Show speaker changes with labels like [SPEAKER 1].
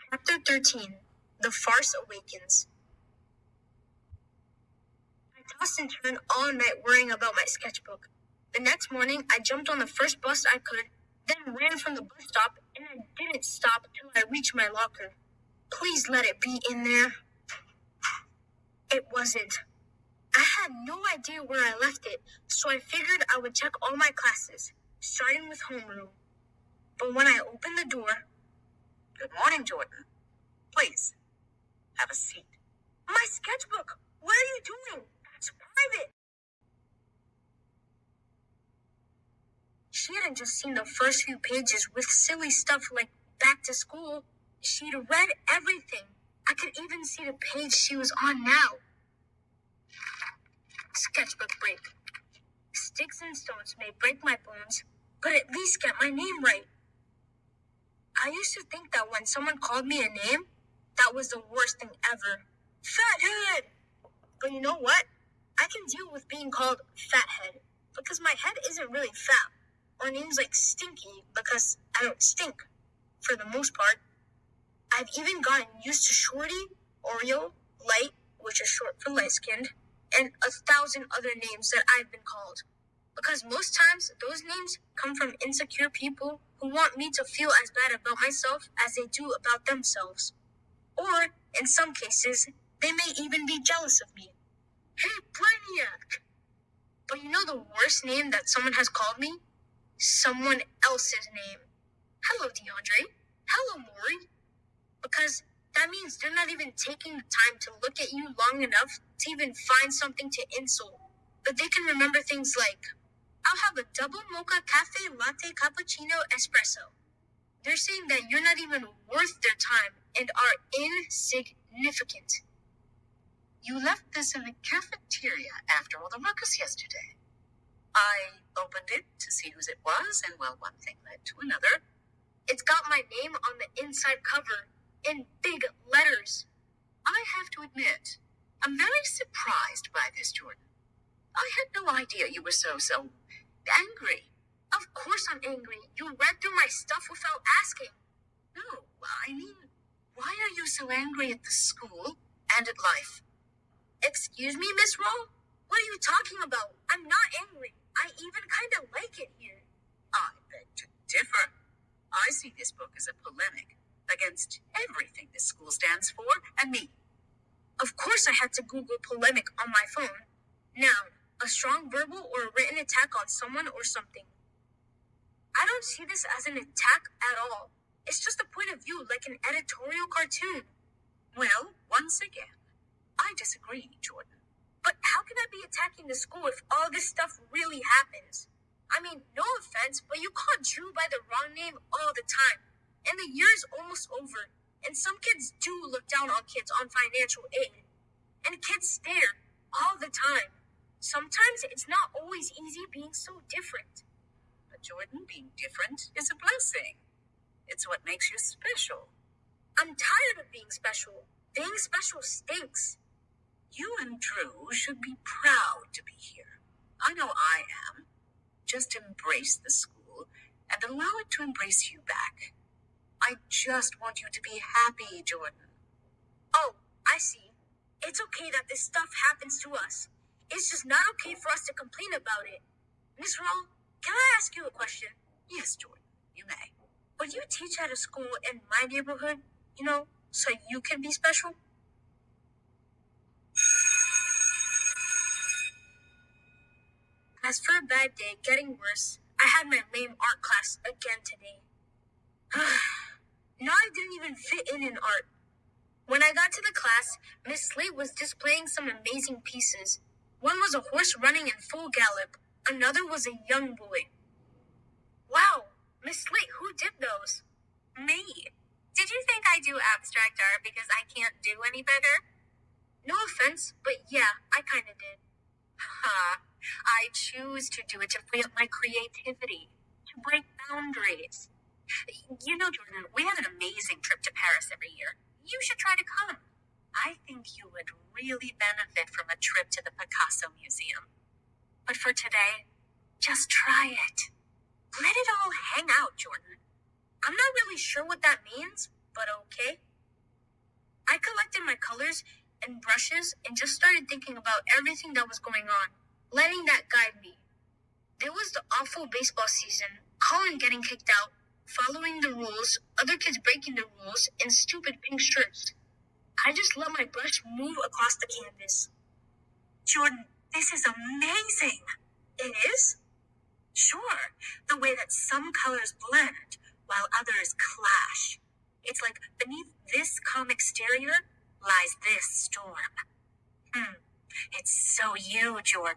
[SPEAKER 1] Chapter 13. The Farce Awakens. I tossed and turned all night worrying about my sketchbook. The next morning, I jumped on the first bus I could, then ran from the bus stop, and I didn't stop till I reached my locker. Please let it be in there. It wasn't. I had no idea where I left it, so I figured I would check all my classes, starting with homeroom. But when I opened the door...
[SPEAKER 2] Good morning, Jordan. Please, have a seat.
[SPEAKER 1] My sketchbook! What are you doing? That's private! She hadn't just seen the first few pages with silly stuff like back to school. She'd read everything. I could even see the page she was on now. Sketchbook break. Sticks and stones may break my bones, but at least get my name right. I used to think that when someone called me a name, that was the worst thing ever. Fathead! But you know what? I can deal with being called Fathead because my head isn't really fat. Or names like Stinky because I don't stink, for the most part. I've even gotten used to Shorty, Oreo, Light, which is short for light-skinned, and 1,000 other names that I've been called. Because most times, those names come from insecure people who want me to feel as bad about myself as they do about themselves. Or, in some cases, they may even be jealous of me. Hey, Brainiac! But you know the worst name that someone has called me? Someone else's name. Hello, DeAndre. Hello, Maury. Because that means they're not even taking the time to look at you long enough to even find something to insult. But they can remember things like, I'll have a double mocha cafe latte cappuccino espresso. They're saying that you're not even worth their time and are insignificant.
[SPEAKER 2] You left this in the cafeteria after all the ruckus yesterday. I opened it to see whose it was, and well, one thing led to another.
[SPEAKER 1] It's got my name on the inside cover in big letters.
[SPEAKER 2] I have to admit, I'm very surprised by this, Jordan. I had no idea you were so angry.
[SPEAKER 1] Of course I'm angry. You read through my stuff without asking.
[SPEAKER 2] No, I mean, why are you so angry at the school and at life?
[SPEAKER 1] Excuse me, Miss Roll? What are you talking about? I'm not angry. I even kind of like it here.
[SPEAKER 2] I beg to differ. I see this book as a polemic against everything this school stands for and me.
[SPEAKER 1] Of course I had to Google polemic on my phone. Noun, a strong verbal or a written attack on someone or something. I don't see this as an attack at all. It's just a point of view like an editorial cartoon.
[SPEAKER 2] Well, once again, I disagree, Jordan.
[SPEAKER 1] But how can I be attacking the school if all this stuff really happens? I mean, no offense, but you call Drew by the wrong name all the time. And the year is almost over. And some kids do look down on kids on financial aid. And kids stare all the time. Sometimes it's not always easy being so different.
[SPEAKER 2] But Jordan, being different is a blessing. It's what makes you special.
[SPEAKER 1] I'm tired of being special. Being special stinks.
[SPEAKER 2] You and Drew should be proud to be here. I know I am. Just embrace the school and allow it to embrace you back. I just want you to be happy, Jordan.
[SPEAKER 1] Oh, I see. It's okay that this stuff happens to us. It's just not okay for us to complain about it. Miss Roll, can I ask you a question?
[SPEAKER 2] Yes, Jordan, you may.
[SPEAKER 1] Would you teach at a school in my neighborhood, so you can be special? As for a bad day getting worse, I had my lame art class again today. Now I didn't even fit in art. When I got to the class, Miss Slate was displaying some amazing pieces. One was a horse running in full gallop. Another was a young boy. Wow, Miss Slate, who did those?
[SPEAKER 3] Me. Did you think I do abstract art because I can't do any better?
[SPEAKER 1] No offense, but yeah, I kinda did.
[SPEAKER 3] Ha. I choose to do it to free up my creativity, to break boundaries. You know, Jordan, we have an amazing trip to Paris every year. You should try to come. I think you would really benefit from a trip to the Picasso Museum. But for today, just try it. Let it all hang out, Jordan.
[SPEAKER 1] I'm not really sure what that means, but okay. I collected my colors and brushes and just started thinking about everything that was going on, letting that guide me. There was the awful baseball season, Colin getting kicked out, following the rules, other kids breaking the rules, and stupid pink shirts. I just let my brush move across the canvas.
[SPEAKER 2] Jordan, this is amazing.
[SPEAKER 1] It is?
[SPEAKER 2] Sure, the way that some colors blend while others clash. It's like beneath this calm exterior lies this storm. It's so you, Jordan.